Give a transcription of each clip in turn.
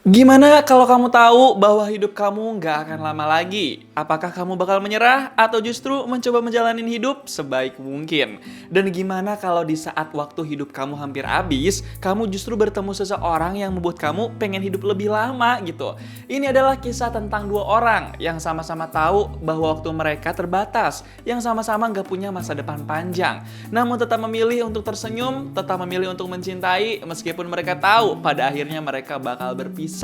Gimana kalau kamu tahu bahwa hidup kamu nggak akan lama lagi? Apakah kamu bakal menyerah atau justru mencoba menjalani hidup sebaik mungkin? Dan gimana kalau di saat waktu hidup kamu hampir habis, kamu justru bertemu seseorang yang membuat kamu pengen hidup lebih lama gitu? Ini adalah kisah tentang dua orang yang sama-sama tahu bahwa waktu mereka terbatas, yang sama-sama nggak punya masa depan panjang, namun tetap memilih untuk tersenyum, tetap memilih untuk mencintai meskipun mereka tahu pada akhirnya mereka bakal berpisah.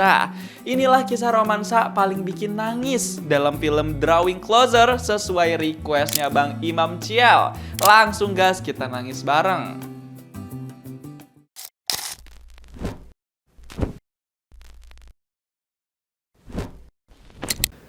Inilah kisah romansa paling bikin nangis dalam film Drawing Closer sesuai requestnya Bang Imam Ciel. Langsung gas kita nangis bareng.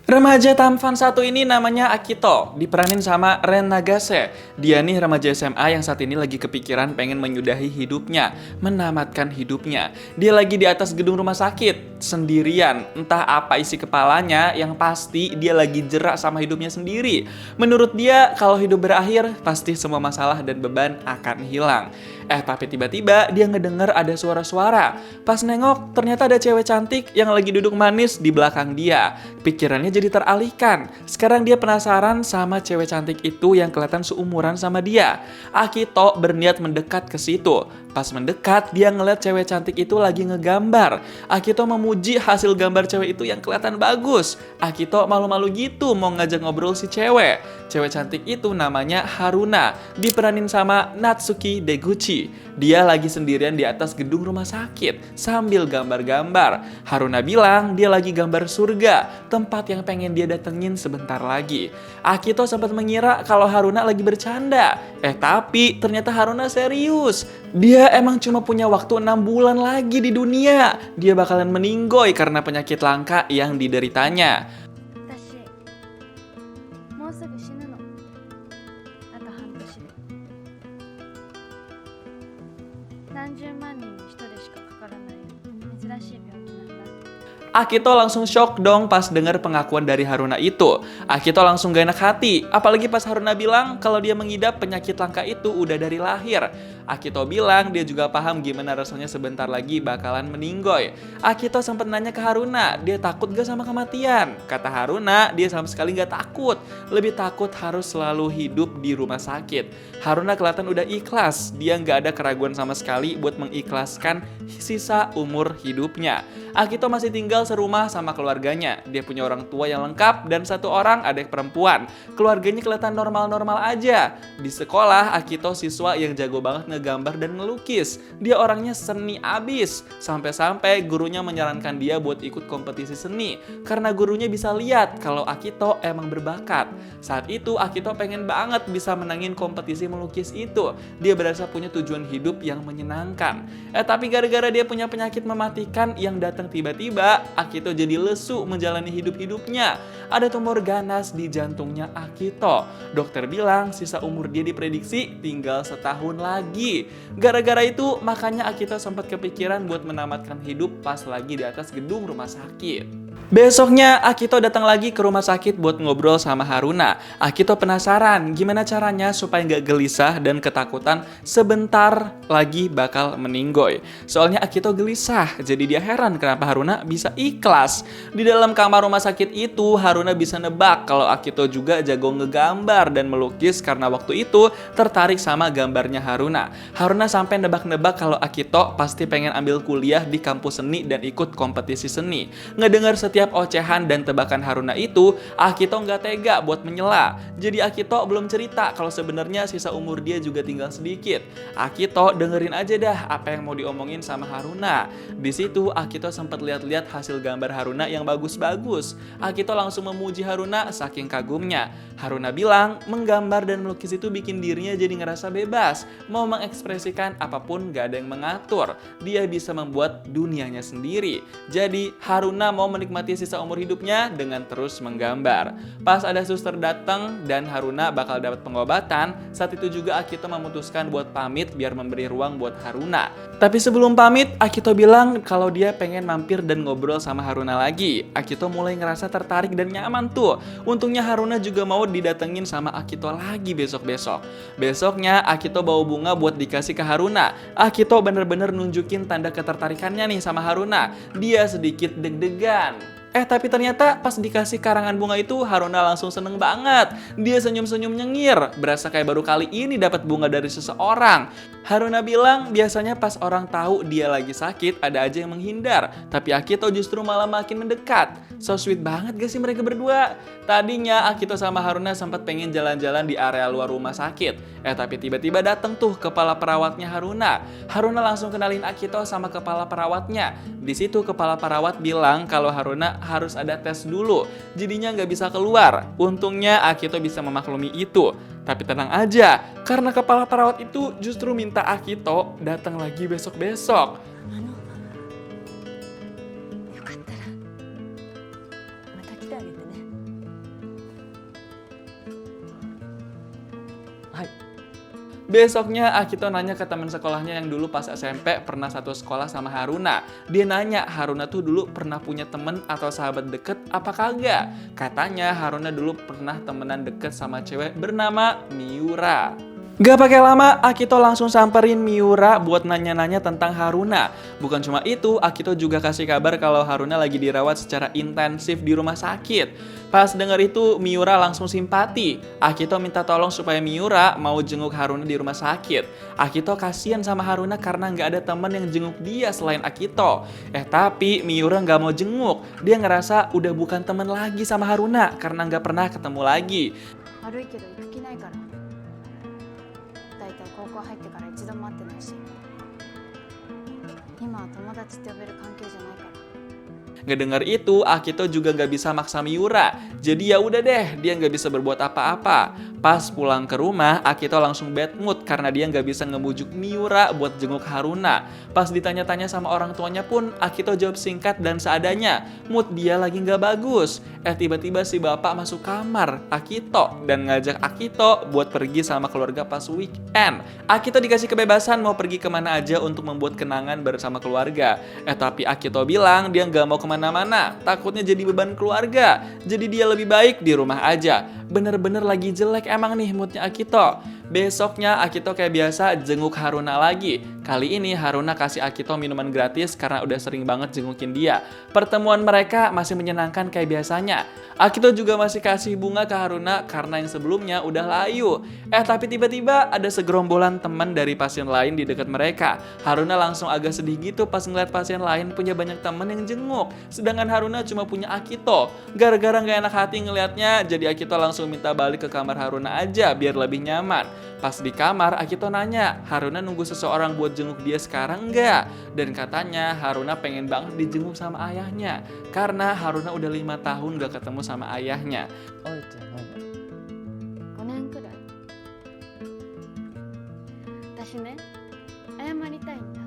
Remaja tampan satu ini namanya Akito, diperanin sama Ren Nagase. Dia nih remaja SMA yang saat ini lagi kepikiran pengen menyudahi hidupnya, menamatkan hidupnya. Dia lagi di atas gedung rumah sakit, sendirian. Entah apa isi kepalanya, yang pasti dia lagi jerak sama hidupnya sendiri. Menurut dia, kalau hidup berakhir, pasti semua masalah dan beban akan hilang. Tapi tiba-tiba dia ngedenger ada suara-suara. Pas nengok, ternyata ada cewek cantik yang lagi duduk manis di belakang dia. Pikirannya jadi teralihkan. Sekarang dia penasaran sama cewek cantik itu yang kelihatan seumuran sama dia. Akito berniat mendekat ke situ. Pas mendekat, dia ngeliat cewek cantik itu lagi ngegambar. Akito memuji hasil gambar cewek itu yang kelihatan bagus. Akito malu-malu gitu mau ngajak ngobrol si cewek. Cewek cantik itu namanya Haruna, diperanin sama Natsuki Deguchi. Dia lagi sendirian di atas gedung rumah sakit sambil gambar-gambar. Haruna bilang dia lagi gambar surga, tempat yang pengen dia datengin sebentar lagi. Akito sempat mengira kalau Haruna lagi bercanda. Tapi ternyata Haruna serius. Dia emang cuma punya waktu 6 bulan lagi di dunia. Dia bakalan meninggoy karena penyakit langka yang dideritanya. 私もうすぐ死ぬの。あと半年で。何十万人に一人しかかからない珍しい病気なんだ。 Akito langsung shock dong pas dengar pengakuan dari Haruna itu. Akito langsung gak enak hati, apalagi pas Haruna bilang kalau dia mengidap penyakit langka itu udah dari lahir. Akito bilang dia juga paham gimana rasanya sebentar lagi bakalan meninggoy. Akito sempat nanya ke Haruna, dia takut gak sama kematian? Kata Haruna, dia sama sekali gak takut. Lebih takut harus selalu hidup di rumah sakit. Haruna kelihatan udah ikhlas, dia gak ada keraguan sama sekali buat mengikhlaskan sisa umur hidupnya. Akito masih tinggal serumah sama keluarganya. Dia punya orang tua yang lengkap dan satu orang adik perempuan. Keluarganya kelihatan normal-normal aja. Di sekolah, Akito siswa yang jago banget ngegambar dan ngelukis. Dia orangnya seni abis. Sampai-sampai gurunya menyarankan dia buat ikut kompetisi seni. Karena gurunya bisa lihat kalau Akito emang berbakat. Saat itu, Akito pengen banget bisa menangin kompetisi melukis itu. Dia berasa punya tujuan hidup yang menyenangkan. Tapi gara-gara dia punya penyakit mematikan yang datang tiba-tiba, Akito jadi lesu menjalani hidup-hidupnya. Ada tumor ganas di jantungnya Akito. Dokter bilang sisa umur dia diprediksi tinggal setahun lagi. Gara-gara itu makanya Akito sempat kepikiran buat menamatkan hidup pas lagi di atas gedung rumah sakit. Besoknya Akito datang lagi ke rumah sakit buat ngobrol sama Haruna. Akito penasaran gimana caranya supaya nggak gelisah dan ketakutan sebentar lagi bakal meninggoy. Soalnya Akito gelisah, jadi dia heran kenapa Haruna bisa ikhlas. Di dalam kamar rumah sakit itu Haruna bisa nebak kalau Akito juga jago ngegambar dan melukis karena waktu itu tertarik sama gambarnya Haruna. Haruna sampai nebak-nebak kalau Akito pasti pengen ambil kuliah di kampus seni dan ikut kompetisi seni. Ngedengar setiap ocehan dan tebakan Haruna itu, Akito nggak tega buat menyela. Jadi Akito belum cerita kalau sebenarnya sisa umur dia juga tinggal sedikit. Akito dengerin aja dah apa yang mau diomongin sama Haruna. Di situ Akito sempat lihat-lihat hasil gambar Haruna yang bagus-bagus. Akito langsung memuji Haruna saking kagumnya. Haruna bilang menggambar dan melukis itu bikin dirinya jadi ngerasa bebas, mau mengekspresikan apapun gak ada yang mengatur. Dia bisa membuat dunianya sendiri. Jadi Haruna mau menikmati menikmati sisa umur hidupnya dengan terus menggambar. Pas ada suster datang dan Haruna bakal dapat pengobatan, saat itu juga Akito memutuskan buat pamit biar memberi ruang buat Haruna. Tapi sebelum pamit, Akito bilang kalau dia pengen mampir dan ngobrol sama Haruna lagi. Akito mulai ngerasa tertarik dan nyaman tuh. Untungnya Haruna juga mau didatengin sama Akito lagi besok-besok. Besoknya Akito bawa bunga buat dikasih ke Haruna. Akito bener-bener nunjukin tanda ketertarikannya nih sama Haruna. Dia sedikit deg-degan. Tapi ternyata pas dikasih karangan bunga itu Haruna langsung seneng banget. Dia senyum-senyum nyengir, berasa kayak baru kali ini dapat bunga dari seseorang. Haruna bilang biasanya pas orang tahu dia lagi sakit ada aja yang menghindar, tapi Akito justru malah makin mendekat. So sweet banget gak sih mereka berdua? Tadinya Akito sama Haruna sempat pengen jalan-jalan di area luar rumah sakit. Tapi tiba-tiba datang tuh kepala perawatnya Haruna. Haruna langsung kenalin Akito sama kepala perawatnya. Di situ kepala perawat bilang kalau Haruna harus ada tes dulu, jadinya nggak bisa keluar. Untungnya Akito bisa memaklumi itu. Tapi tenang aja, karena kepala perawat itu justru minta Akito datang lagi besok-besok. よかったらまた来てあげてね。はい。 Besoknya Akito nanya ke teman sekolahnya yang dulu pas SMP pernah satu sekolah sama Haruna. Dia nanya Haruna tuh dulu pernah punya temen atau sahabat deket apa kagak. Katanya Haruna dulu pernah temenan deket sama cewek bernama Miura. Gak pakai lama, Akito langsung samperin Miura buat nanya-nanya tentang Haruna. Bukan cuma itu, Akito juga kasih kabar kalau Haruna lagi dirawat secara intensif di rumah sakit. Pas denger itu, Miura langsung simpati. Akito minta tolong supaya Miura mau jenguk Haruna di rumah sakit. Akito kasihan sama Haruna karena nggak ada teman yang jenguk dia selain Akito. Tapi Miura nggak mau jenguk. Dia ngerasa udah bukan teman lagi sama Haruna karena nggak pernah ketemu lagi. 悪いけど行く気ないから。だいたい高校入ってから一度も会ってないし。今は友達って呼べる関係じゃないから。 Ngedengar itu, Akito juga nggak bisa maksa Miura. Jadi ya udah deh, dia nggak bisa berbuat apa-apa. Pas pulang ke rumah, Akito langsung bad mood karena dia nggak bisa ngebujuk Miura buat jenguk Haruna. Pas ditanya-tanya sama orang tuanya pun, Akito jawab singkat dan seadanya. Mood dia lagi nggak bagus. Tiba-tiba si bapak masuk kamar Akito dan ngajak Akito buat pergi sama keluarga pas weekend. Akito dikasih kebebasan mau pergi kemana aja untuk membuat kenangan bersama keluarga. Tapi Akito bilang dia nggak mau kemana-mana, takutnya jadi beban keluarga. Jadi dia lebih baik di rumah aja. Bener-bener lagi jelek emang nih moodnya Akito. Besoknya Akito kayak biasa jenguk Haruna lagi. Kali ini Haruna kasih Akito minuman gratis karena udah sering banget jengukin dia. Pertemuan mereka masih menyenangkan kayak biasanya. Akito juga masih kasih bunga ke Haruna karena yang sebelumnya udah layu. Tapi tiba-tiba ada segerombolan teman dari pasien lain di dekat mereka. Haruna langsung agak sedih gitu pas ngeliat pasien lain punya banyak teman yang jenguk. Sedangkan Haruna cuma punya Akito. Gara-gara gak enak hati ngeliatnya, jadi Akito langsung minta balik ke kamar Haruna aja biar lebih nyaman. Pas di kamar, Akito nanya, Haruna nunggu seseorang buat jenguk dia sekarang enggak? Dan katanya Haruna pengen banget dijenguk sama ayahnya. Karena Haruna udah 5 tahun gak ketemu sama ayahnya. おいちゃんなんだ。 5年くらい。私ね、謝りたいんだ。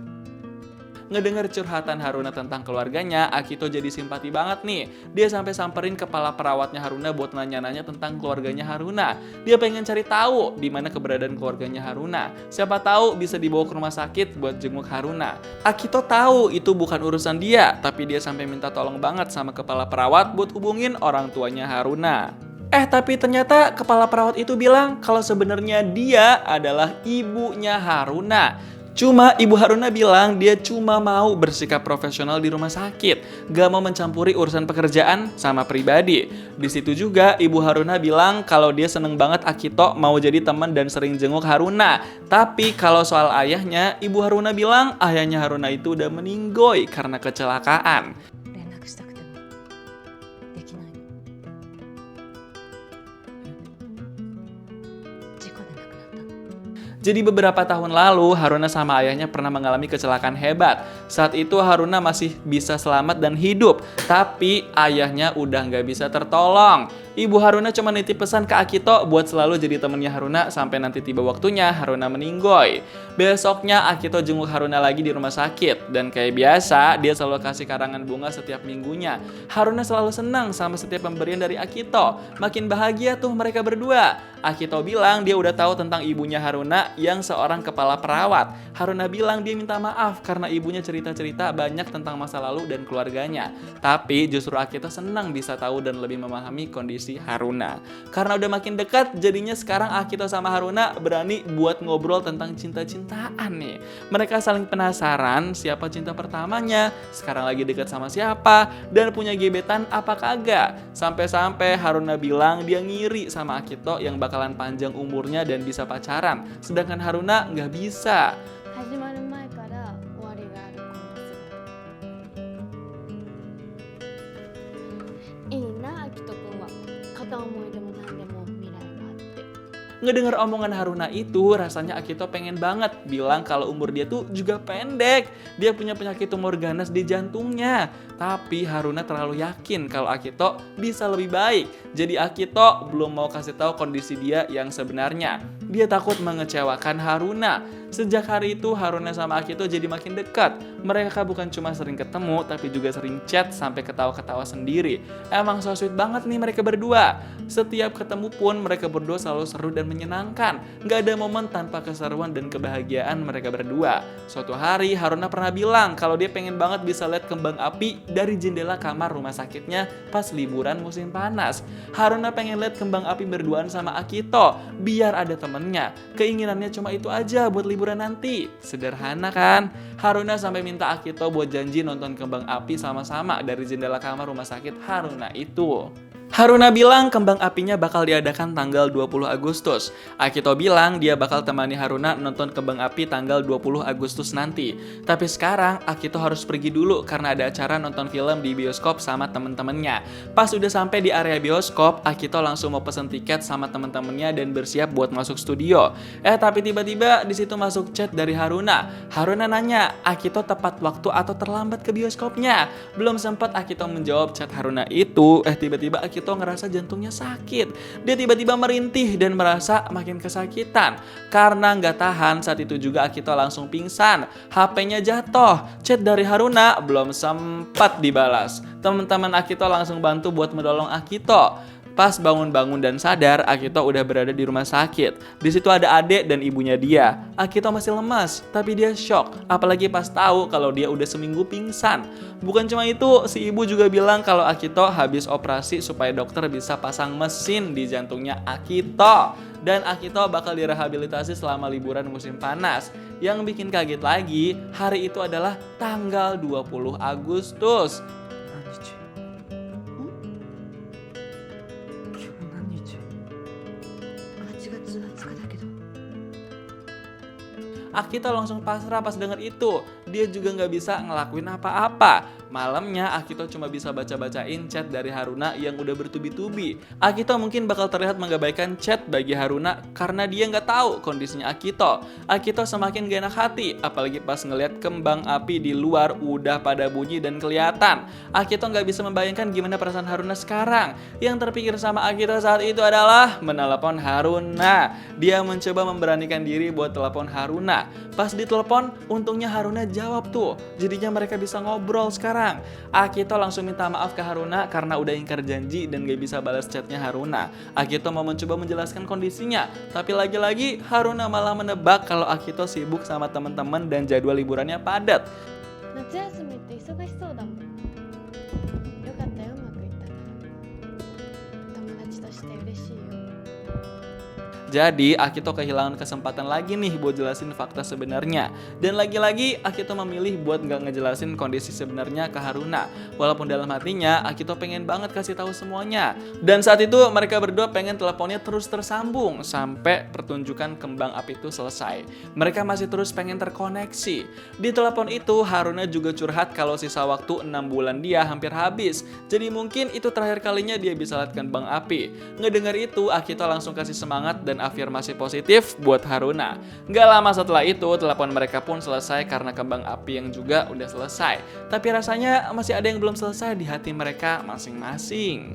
Ngedengar curhatan Haruna tentang keluarganya, Akito jadi simpati banget nih. Dia sampai samperin kepala perawatnya Haruna buat nanya-nanya tentang keluarganya Haruna. Dia pengen cari tahu di mana keberadaan keluarganya Haruna. Siapa tahu bisa dibawa ke rumah sakit buat jenguk Haruna. Akito tahu itu bukan urusan dia, tapi dia sampai minta tolong banget sama kepala perawat buat hubungin orang tuanya Haruna. Tapi ternyata kepala perawat itu bilang kalau sebenarnya dia adalah ibunya Haruna. Cuma Ibu Haruna bilang dia cuma mau bersikap profesional di rumah sakit, gak mau mencampuri urusan pekerjaan sama pribadi. Di situ juga Ibu Haruna bilang kalau dia seneng banget Akito mau jadi teman dan sering jenguk Haruna. Tapi kalau soal ayahnya, Ibu Haruna bilang ayahnya Haruna itu udah meninggoy karena kecelakaan. 連絡したくてもできないの。事故で亡くなったの。 Jadi beberapa tahun lalu Haruna sama ayahnya pernah mengalami kecelakaan hebat. Saat itu Haruna masih bisa selamat dan hidup, tapi ayahnya udah nggak bisa tertolong. Ibu Haruna cuma nitip pesan ke Akito buat selalu jadi temennya Haruna sampai nanti tiba waktunya Haruna meninggoy. Besoknya Akito jenguk Haruna lagi di rumah sakit. Dan kayak biasa, dia selalu kasih karangan bunga setiap minggunya. Haruna selalu senang sama setiap pemberian dari Akito. Makin bahagia tuh mereka berdua. Akito bilang dia udah tahu tentang ibunya Haruna yang seorang kepala perawat. Haruna bilang dia minta maaf karena ibunya cerita-cerita banyak tentang masa lalu dan keluarganya. Tapi justru Akito senang bisa tahu dan lebih memahami kondisi Haruna. Karena udah makin dekat, jadinya sekarang Akito sama Haruna berani buat ngobrol tentang cinta-cintaan nih. Mereka saling penasaran siapa cinta pertamanya, sekarang lagi dekat sama siapa, dan punya gebetan apa kagak. Sampai-sampai Haruna bilang dia ngiri sama Akito yang bakalan panjang umurnya dan bisa pacaran, sedangkan Haruna nggak bisa. 始まる前から終わりがあるこの姿いいな、あきとくんは片思いでも何でも未来があって。 Ngedenger omongan Haruna itu, rasanya Akito pengen banget bilang kalau umur dia tuh juga pendek. Dia punya penyakit tumor ganas di jantungnya. Tapi Haruna terlalu yakin kalau Akito bisa lebih baik. Jadi Akito belum mau kasih tahu kondisi dia yang sebenarnya. Dia takut mengecewakan Haruna. Sejak hari itu Haruna sama Akito jadi makin dekat. Mereka bukan cuma sering ketemu, tapi juga sering chat sampai ketawa-ketawa sendiri. Emang so sweet banget nih mereka berdua. Setiap ketemu pun mereka berdua selalu seru dan menyenangkan. Gak ada momen tanpa keseruan dan kebahagiaan mereka berdua. Suatu hari Haruna pernah bilang kalau dia pengen banget bisa lihat kembang api dari jendela kamar rumah sakitnya pas liburan musim panas. Haruna pengen lihat kembang api berduaan sama Akito biar ada temennya. Keinginannya cuma itu aja buat liburan nanti. Sederhana kan? Haruna sampai minta Akito buat janji nonton kembang api sama-sama dari jendela kamar rumah sakit Haruna itu. Haruna bilang kembang apinya bakal diadakan tanggal 20 Agustus. Akito bilang dia bakal temani Haruna nonton kembang api tanggal 20 Agustus nanti. Tapi sekarang Akito harus pergi dulu karena ada acara nonton film di bioskop sama temen-temennya. Pas udah sampai di area bioskop, Akito langsung mau pesen tiket sama temen-temennya dan bersiap buat masuk studio. Tapi tiba-tiba di situ masuk chat dari Haruna. Haruna nanya, Akito tepat waktu atau terlambat ke bioskopnya? Belum sempat Akito menjawab chat Haruna itu, tiba-tiba Akito ngerasa jantungnya sakit. Dia tiba-tiba merintih dan merasa makin kesakitan. Karena nggak tahan, saat itu juga Akito langsung pingsan. HP-nya jatuh. Chat dari Haruna belum sempat dibalas. Teman-teman Akito langsung bantu buat menolong Akito. Pas bangun-bangun dan sadar, Akito udah berada di rumah sakit. Di situ ada adik dan ibunya dia. Akito masih lemas, tapi dia shock. Apalagi pas tahu kalau dia udah seminggu pingsan. Bukan cuma itu, si ibu juga bilang kalau Akito habis operasi supaya dokter bisa pasang mesin di jantungnya Akito. Dan Akito bakal direhabilitasi selama liburan musim panas. Yang bikin kaget lagi, hari itu adalah tanggal 20 Agustus. 8月20日だけど。 Akito langsung pasrah pas denger itu. Dia juga nggak bisa ngelakuin apa-apa. Malamnya Akito cuma bisa baca-bacain chat dari Haruna yang udah bertubi-tubi. Akito mungkin bakal terlihat mengabaikan chat bagi Haruna karena dia nggak tahu kondisinya Akito. Akito semakin gak enak hati, apalagi pas ngeliat kembang api di luar udah pada bunyi dan kelihatan. Akito nggak bisa membayangkan gimana perasaan Haruna sekarang. Yang terpikir sama Akito saat itu adalah menelepon Haruna. Dia mencoba memberanikan diri buat telepon Haruna. Pas ditelepon, untungnya Haruna jawab tuh. Jadinya mereka bisa ngobrol sekarang. Akito langsung minta maaf ke Haruna karena udah ingkar janji dan gak bisa balas chatnya Haruna. Akito mau mencoba menjelaskan kondisinya, tapi lagi-lagi Haruna malah menebak kalau Akito sibuk sama teman-teman dan jadwal liburannya padat. 夏休みって忙しそうだもん。よかったよ、うまくいったから。友達として嬉しいよ。 Jadi Akito kehilangan kesempatan lagi nih buat jelasin fakta sebenarnya. Dan lagi-lagi Akito memilih buat nggak ngejelasin kondisi sebenarnya ke Haruna. Walaupun dalam hatinya Akito pengen banget kasih tahu semuanya. Dan saat itu mereka berdua pengen teleponnya terus tersambung sampai pertunjukan kembang api itu selesai. Mereka masih terus pengen terkoneksi. Di telepon itu Haruna juga curhat kalau sisa waktu 6 bulan dia hampir habis. Jadi mungkin itu terakhir kalinya dia bisa lihat kembang api. Ngedengar itu Akito langsung kasih semangat dan afirmasi positif buat Haruna. Gak lama setelah itu, telepon mereka pun selesai karena kembang api yang juga udah selesai. Tapi rasanya masih ada yang belum selesai di hati mereka masing-masing.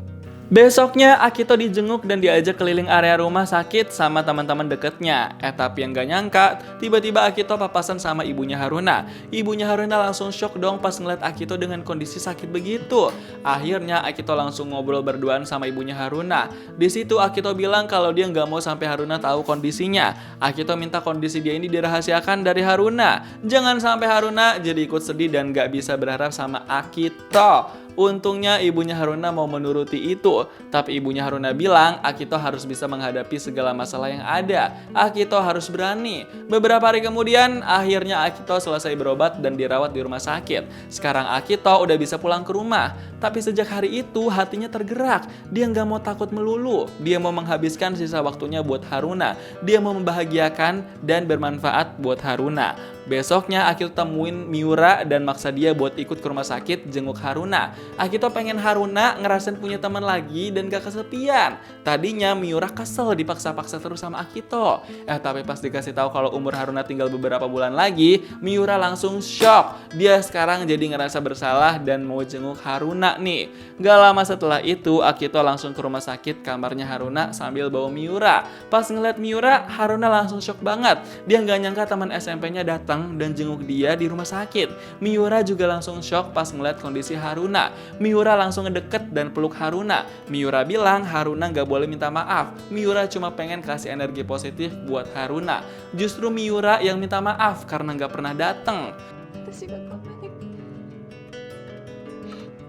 Besoknya Akito dijenguk dan diajak keliling area rumah sakit sama teman-teman deketnya. Tapi yang gak nyangka, tiba-tiba Akito papasan sama ibunya Haruna. Ibunya Haruna langsung shock dong pas ngeliat Akito dengan kondisi sakit begitu. Akhirnya Akito langsung ngobrol berduaan sama ibunya Haruna. Di situ Akito bilang kalau dia nggak mau sampai Haruna tahu kondisinya. Akito minta kondisi dia ini dirahasiakan dari Haruna. Jangan sampai Haruna jadi ikut sedih dan nggak bisa berharap sama Akito. Untungnya ibunya Haruna mau menuruti itu, tapi ibunya Haruna bilang Akito harus bisa menghadapi segala masalah yang ada. Akito harus berani. Beberapa hari kemudian, akhirnya Akito selesai berobat dan dirawat di rumah sakit. Sekarang Akito udah bisa pulang ke rumah. Tapi sejak hari itu hatinya tergerak. Dia nggak mau takut melulu. Dia mau menghabiskan sisa waktunya buat Haruna. Dia mau membahagiakan dan bermanfaat buat Haruna. Besoknya Akito temuin Miura dan maksa dia buat ikut ke rumah sakit jenguk Haruna. Akito pengen Haruna ngerasain punya teman lagi dan gak kesepian. Tadinya Miura kesel dipaksa-paksa terus sama Akito. Tapi pas dikasih tahu kalau umur Haruna tinggal beberapa bulan lagi, Miura langsung shock. Dia sekarang jadi ngerasa bersalah dan mau jenguk Haruna nih. Gak lama setelah itu Akito langsung ke rumah sakit kamarnya Haruna sambil bawa Miura. Pas ngeliat Miura, Haruna langsung shock banget. Dia gak nyangka teman SMP-nya datang dan jenguk dia di rumah sakit. Miura juga langsung shock pas ngeliat kondisi Haruna. Miura langsung ngedeket dan peluk Haruna. Miura bilang Haruna gak boleh minta maaf. Miura cuma pengen kasih energi positif buat Haruna. Justru Miura yang minta maaf karena gak pernah datang. 私がカフェに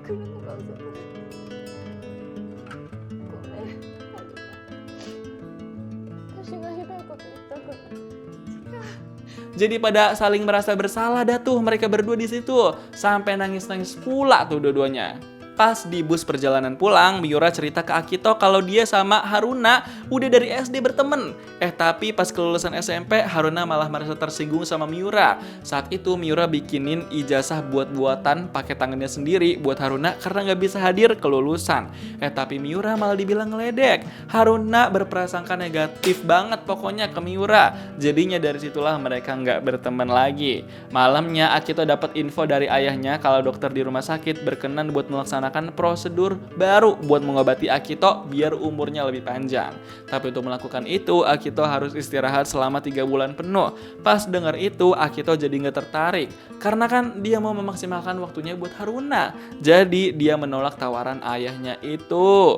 来るのが遅くなってごめん私がひどいこと言ったから違う Jadi pada saling merasa bersalah dah tuh mereka berdua di situ. Sampai nangis-nangis pula tuh dua-duanya. Pas di bus perjalanan pulang, Miura cerita ke Akito kalau dia sama Haruna udah dari SD berteman. Tapi pas kelulusan SMP, Haruna malah merasa tersinggung sama Miura. Saat itu Miura bikinin ijazah buat-buatan pakai tangannya sendiri buat Haruna karena nggak bisa hadir kelulusan. Tapi Miura malah dibilang ngeledek. Haruna berprasangka negatif banget pokoknya ke Miura. Jadinya dari situlah mereka nggak berteman lagi. Malamnya Akito dapat info dari ayahnya kalau dokter di rumah sakit berkenan buat melaksanakan prosedur baru buat mengobati Akito biar umurnya lebih panjang. Tapi untuk melakukan itu, Akito harus istirahat selama 3 bulan penuh. Pas dengar itu, Akito jadi nggak tertarik. Karena kan dia mau memaksimalkan waktunya buat Haruna. Jadi dia menolak tawaran ayahnya itu.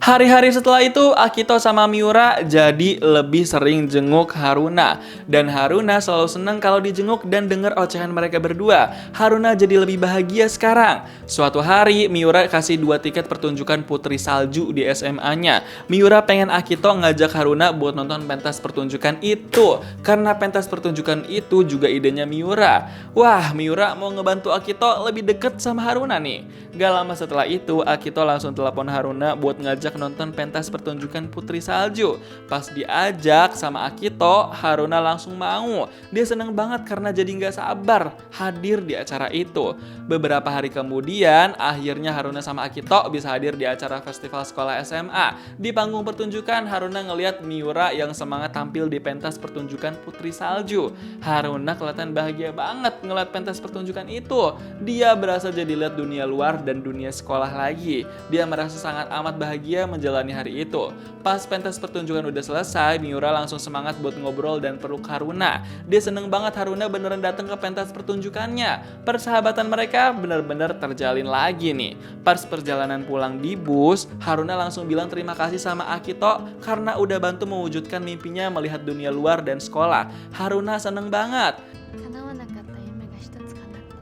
Hari-hari setelah itu, Akito sama Miura jadi lebih sering jenguk Haruna. Dan Haruna selalu senang kalau dijenguk dan dengar ocehan mereka berdua. Haruna jadi lebih bahagia sekarang. Suatu hari, Miura kasih 2 tiket pertunjukan Putri Salju di SMA-nya. Miura pengen Akito ngajak Haruna buat nonton pentas pertunjukan itu. Karena pentas pertunjukan itu juga idenya Miura. Wah, Miura mau ngebantu Akito lebih deket sama Haruna nih. Gak lama setelah itu, Akito langsung telepon Haruna buat ngajak nonton pentas pertunjukan Putri Salju. Pas diajak sama Akito, Haruna langsung mau. Dia seneng banget karena jadi gak sabar hadir di acara itu. Beberapa hari kemudian, akhirnya Haruna sama Akito bisa hadir di acara festival sekolah SMA. Di panggung pertunjukan, Haruna ngeliat Miura yang semangat tampil di pentas pertunjukan Putri Salju. Haruna kelihatan bahagia banget ngeliat pentas pertunjukan itu. Dia berasa jadi lihat dunia luar dan dunia sekolah lagi. Dia merasa sangat amat bahagia menjalani hari itu. Pas pentas pertunjukan udah selesai, Miura langsung semangat buat ngobrol dan peluk Haruna. Dia seneng banget Haruna beneran datang ke pentas pertunjukannya. Persahabatan mereka bener-bener terjalin lagi nih. Pas perjalanan pulang di bus, Haruna langsung bilang terima kasih sama Akito karena udah bantu mewujudkan mimpinya melihat dunia luar dan sekolah. Haruna seneng banget. 叶わなかった夢が一つ叶っ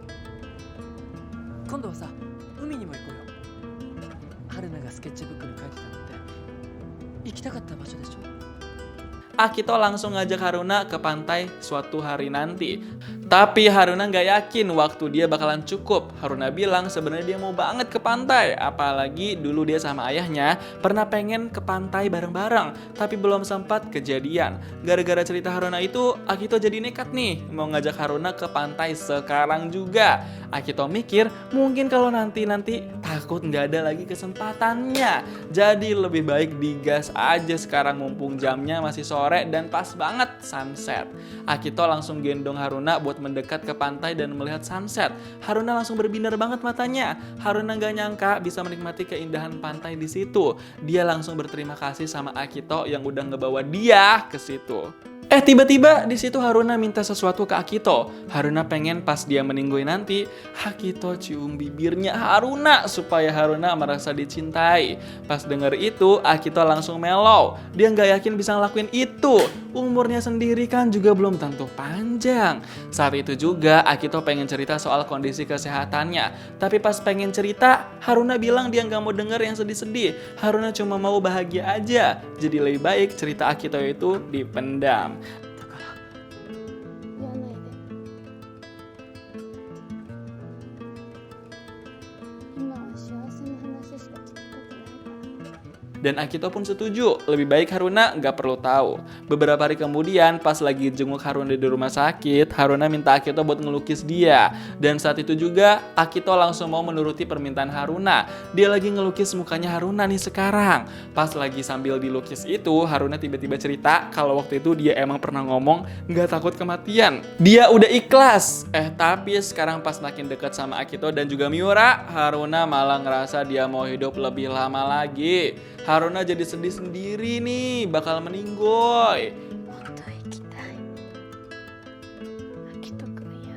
た。今度はさ海にも行こうよ。春菜がスケッチブックに書いてたのって行きたかった場所でしょ。 Akito langsung ngajak Haruna ke pantai suatu hari nanti. Tapi Haruna nggak yakin waktu dia bakalan cukup. Haruna bilang sebenarnya dia mau banget ke pantai. Apalagi dulu dia sama ayahnya pernah pengen ke pantai bareng-bareng. Tapi belum sempat kejadian. Gara-gara cerita Haruna itu, Akito jadi nekat nih. Mau ngajak Haruna ke pantai sekarang juga. Akito mikir mungkin kalau nanti takut nggak ada lagi kesempatannya. Jadi lebih baik digas aja sekarang mumpung jamnya masih sore dan pas banget sunset. Akito langsung gendong Haruna buat mendekat ke pantai dan melihat sunset. Haruna langsung berbinar banget matanya. Haruna gak nyangka bisa menikmati keindahan pantai di situ. Dia langsung berterima kasih sama Akito yang udah ngebawa dia ke situ. Tiba-tiba di situ Haruna minta sesuatu ke Akito. Haruna pengen pas dia meninggoy nanti, Akito cium bibirnya Haruna supaya Haruna merasa dicintai. Pas denger itu, Akito langsung mellow. Dia nggak yakin bisa ngelakuin itu. Umurnya sendiri kan juga belum tentu panjang. Saat itu juga Akito pengen cerita soal kondisi kesehatannya. Tapi pas pengen cerita, Haruna bilang dia nggak mau denger yang sedih-sedih. Haruna cuma mau bahagia aja. Jadi lebih baik cerita Akito itu dipendam. 言わないで。今は幸せな話しか聞きたくないから。 Dan Akito pun setuju, lebih baik Haruna nggak perlu tahu. Beberapa hari kemudian, pas lagi jenguk Haruna di rumah sakit, Haruna minta Akito buat ngelukis dia. Dan saat itu juga, Akito langsung mau menuruti permintaan Haruna. Dia lagi ngelukis mukanya Haruna nih sekarang. Pas lagi sambil dilukis itu, Haruna tiba-tiba cerita kalau waktu itu dia emang pernah ngomong nggak takut kematian. Dia udah ikhlas. Tapi sekarang pas makin dekat sama Akito dan juga Miura, Haruna malah ngerasa dia mau hidup lebih lama lagi. Haruna jadi sedih sendiri nih, bakal meninggoy. もっと生きたい。秋人くんや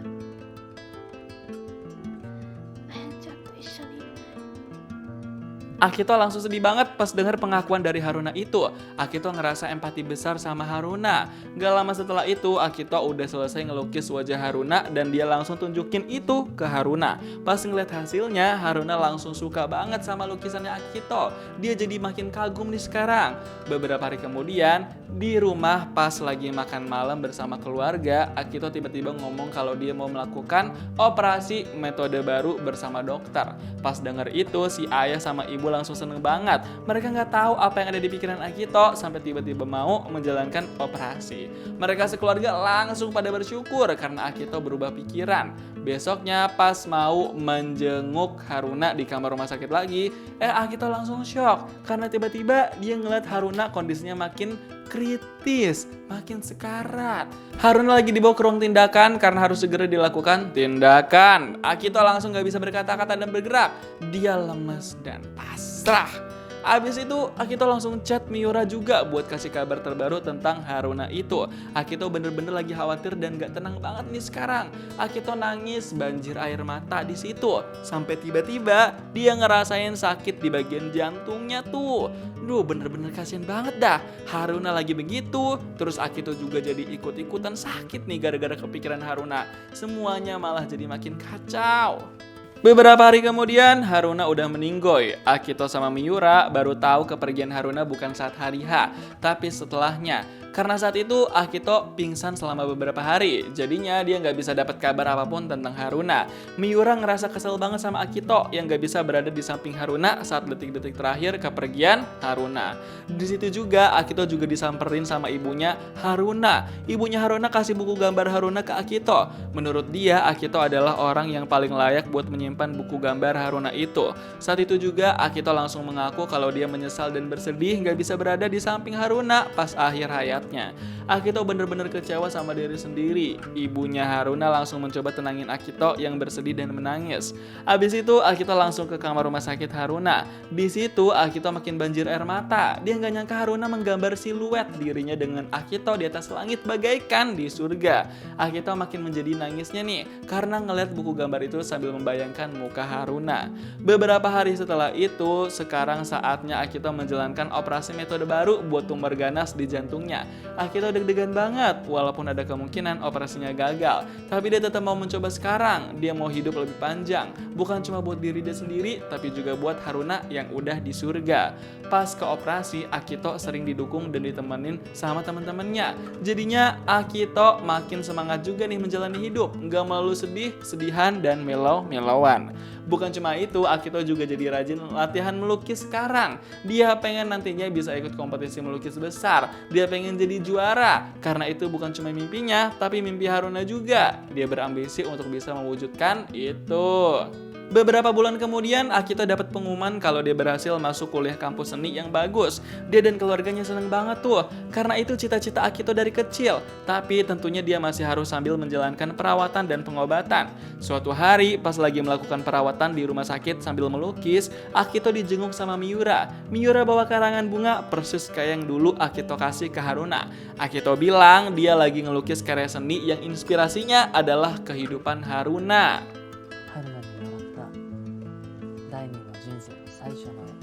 あやちゃんと一緒にいたい。 Akito langsung sedih banget pas dengar pengakuan dari Haruna itu. Akito ngerasa empati besar sama Haruna. Gak lama setelah itu, Akito udah selesai ngelukis wajah Haruna dan dia langsung tunjukin itu ke Haruna. Pas ngeliat hasilnya, Haruna langsung suka banget sama lukisannya Akito. Dia jadi makin kagum nih sekarang. Beberapa hari kemudian, di rumah pas lagi makan malam bersama keluarga, Akito tiba-tiba ngomong kalau dia mau melakukan operasi metode baru bersama dokter. Pas denger itu, si ayah sama ibu langsung seneng banget. Mereka nggak tahu apa yang ada di pikiran Akito sampai tiba-tiba mau menjalankan operasi. Mereka sekeluarga langsung pada bersyukur karena Akito berubah pikiran. Besoknya pas mau menjenguk Haruna di kamar rumah sakit lagi, Akito langsung shock karena tiba-tiba dia ngeliat Haruna kondisinya makin kritis, makin sekarat. Haruna lagi dibawa ke ruang tindakan karena harus segera dilakukan tindakan. Akito langsung gak bisa berkata-kata dan bergerak. Dia lemes dan pasrah. Abis itu Akito langsung chat Miura juga buat kasih kabar terbaru tentang Haruna itu. Akito bener-bener lagi khawatir dan gak tenang banget nih sekarang. Akito nangis banjir air mata di situ. Sampai tiba-tiba dia ngerasain sakit di bagian jantungnya tuh. Duh, bener-bener kasihan banget dah. Haruna lagi begitu, terus Akito juga jadi ikut-ikutan sakit nih gara-gara kepikiran Haruna. Semuanya malah jadi makin kacau. Beberapa hari kemudian, Haruna udah meninggoy. Akito sama Miura baru tahu kepergian Haruna bukan saat hari H, tapi setelahnya. Karena saat itu Akito pingsan selama beberapa hari, jadinya dia nggak bisa dapat kabar apapun tentang Haruna. Miura ngerasa kesel banget sama Akito yang nggak bisa berada di samping Haruna saat detik-detik terakhir kepergian Haruna. Di situ juga Akito juga disamperin sama ibunya Haruna. Ibunya Haruna kasih buku gambar Haruna ke Akito. Menurut dia, Akito adalah orang yang paling layak buat menyimpan buku gambar Haruna itu. Saat itu juga Akito langsung mengaku kalau dia menyesal dan bersedih nggak bisa berada di samping Haruna pas akhir hayat. Akito bener-bener kecewa sama diri sendiri. Ibunya Haruna langsung mencoba tenangin Akito yang bersedih dan menangis. Abis itu Akito langsung ke kamar rumah sakit Haruna. Di situ Akito makin banjir air mata. Dia nggak nyangka Haruna menggambar siluet dirinya dengan Akito di atas langit bagaikan di surga. Akito makin menjadi nangisnya nih karena ngeliat buku gambar itu sambil membayangkan muka Haruna. Beberapa hari setelah itu, sekarang saatnya Akito menjalankan operasi metode baru buat tumor ganas di jantungnya. Akito deg-degan banget walaupun ada kemungkinan operasinya gagal. Tapi dia tetap mau mencoba sekarang. Dia mau hidup lebih panjang. Bukan cuma buat diri dia sendiri, tapi juga buat Haruna yang udah di surga. Pas ke operasi, Akito sering didukung dan ditemenin sama teman-temannya. Jadinya Akito makin semangat juga nih menjalani hidup. Nggak melulu sedih, sedihan, dan melau-melauan. Bukan cuma itu, Akito juga jadi rajin latihan melukis sekarang. Dia pengen nantinya bisa ikut kompetisi melukis besar. Dia pengen jadi juara. Karena itu bukan cuma mimpinya, tapi mimpi Haruna juga. Dia berambisi untuk bisa mewujudkan itu. Beberapa bulan kemudian, Akito dapat pengumuman kalau dia berhasil masuk kuliah kampus seni yang bagus. Dia dan keluarganya seneng banget tuh, karena itu cita-cita Akito dari kecil. Tapi tentunya dia masih harus sambil menjalankan perawatan dan pengobatan. Suatu hari, pas lagi melakukan perawatan di rumah sakit sambil melukis, Akito dijenguk sama Miura. Miura bawa karangan bunga persis kayak yang dulu Akito kasih ke Haruna. Akito bilang dia lagi ngelukis karya seni yang inspirasinya adalah kehidupan Haruna. 春菜にもらった第二の人生の最初の絵。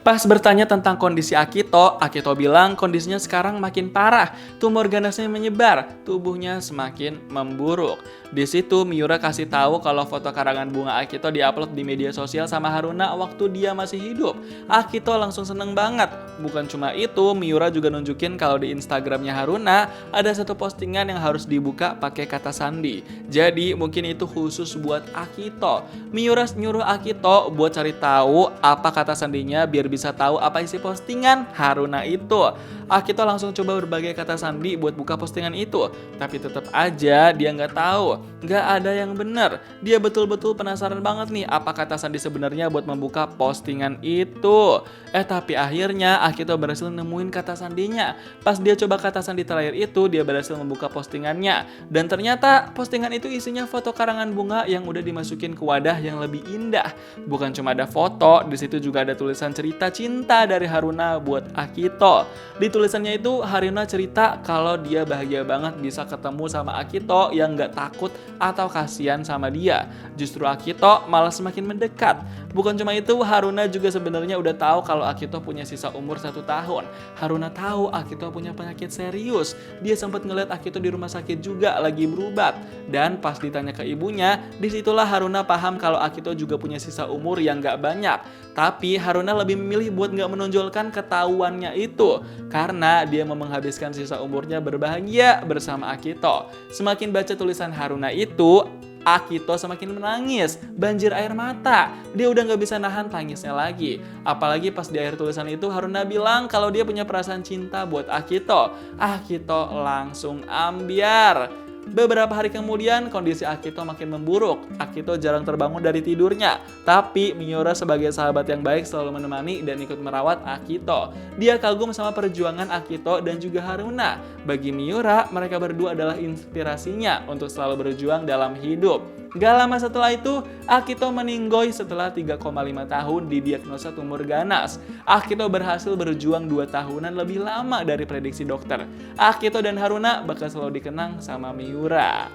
Pas bertanya tentang kondisi Akito, Akito bilang kondisinya sekarang makin parah, tumor ganasnya menyebar, tubuhnya semakin memburuk. Di situ Miura kasih tahu kalau foto karangan bunga Akito diupload di media sosial sama Haruna waktu dia masih hidup. Akito langsung seneng banget. Bukan cuma itu, Miura juga nunjukin kalau di Instagramnya Haruna ada satu postingan yang harus dibuka pakai kata sandi. Jadi mungkin itu khusus buat Akito. Miura nyuruh Akito buat cari tahu apa kata sandinya biar bisa tahu apa isi postingan Haruna itu. Akito langsung coba berbagai kata sandi buat buka postingan itu, tapi tetap aja dia nggak tahu, nggak ada yang benar. Dia betul-betul penasaran banget nih apa kata sandi sebenarnya buat membuka postingan itu. Tapi akhirnya Akito berhasil nemuin kata sandinya. Pas dia coba kata sandi terakhir itu, dia berhasil membuka postingannya, dan ternyata postingan itu isinya foto karangan bunga yang udah dimasukin ke wadah yang lebih indah. Bukan cuma ada foto, di situ juga ada tulisan cerita cinta dari Haruna buat Akito. Di tulisannya itu Haruna cerita kalau dia bahagia banget bisa ketemu sama Akito yang gak takut atau kasihan sama dia. Justru Akito malah semakin mendekat. Bukan cuma itu, Haruna juga sebenarnya udah tahu kalau Akito punya sisa umur 1 tahun. Haruna tahu Akito punya penyakit serius. Dia sempat ngeliat Akito di rumah sakit juga lagi berobat. Dan pas ditanya ke ibunya, disitulah Haruna paham kalau Akito juga punya sisa umur yang gak banyak. Tapi Haruna lebih memilih buat gak menonjolkan ketahuannya itu, karena dia mau menghabiskan sisa umurnya berbahagia bersama Akito. Semakin baca tulisan Haruna itu, Akito semakin menangis, banjir air mata. Dia udah gak bisa nahan tangisnya lagi. Apalagi pas di akhir tulisan itu Haruna bilang kalau dia punya perasaan cinta buat Akito. Akito langsung ambyar. Beberapa hari kemudian kondisi Akito makin memburuk. Akito jarang terbangun dari tidurnya. Tapi Miura sebagai sahabat yang baik selalu menemani dan ikut merawat Akito. Dia kagum sama perjuangan Akito dan juga Haruna. Bagi Miura, mereka berdua adalah inspirasinya untuk selalu berjuang dalam hidup. Gak lama setelah itu, Akito meninggoy setelah 3,5 tahun didiagnosa tumor ganas. Akito berhasil berjuang 2 tahunan lebih lama dari prediksi dokter. Akito dan Haruna bakal selalu dikenang sama Miura.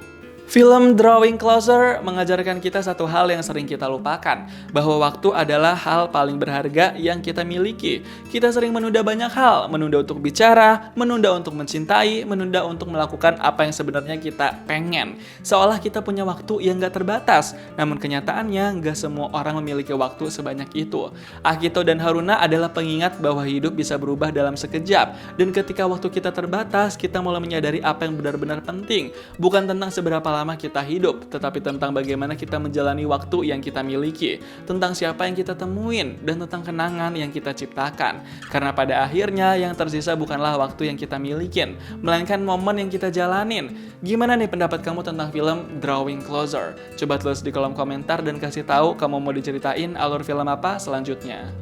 Film Drawing Closer mengajarkan kita satu hal yang sering kita lupakan, bahwa waktu adalah hal paling berharga yang kita miliki. Kita sering menunda banyak hal, menunda untuk bicara, menunda untuk mencintai, menunda untuk melakukan apa yang sebenarnya kita pengen. Seolah kita punya waktu yang gak terbatas, namun kenyataannya gak semua orang memiliki waktu sebanyak itu. Akito dan Haruna adalah pengingat bahwa hidup bisa berubah dalam sekejap, dan ketika waktu kita terbatas, kita mulai menyadari apa yang benar-benar penting, bukan tentang seberapa lama kita hidup, tetapi tentang bagaimana kita menjalani waktu yang kita miliki, tentang siapa yang kita temuin, dan tentang kenangan yang kita ciptakan. Karena pada akhirnya yang tersisa bukanlah waktu yang kita milikin, melainkan momen yang kita jalanin. Gimana nih pendapat kamu tentang film Drawing Closer? Coba tulis di kolom komentar dan kasih tahu kamu mau diceritain alur film apa selanjutnya.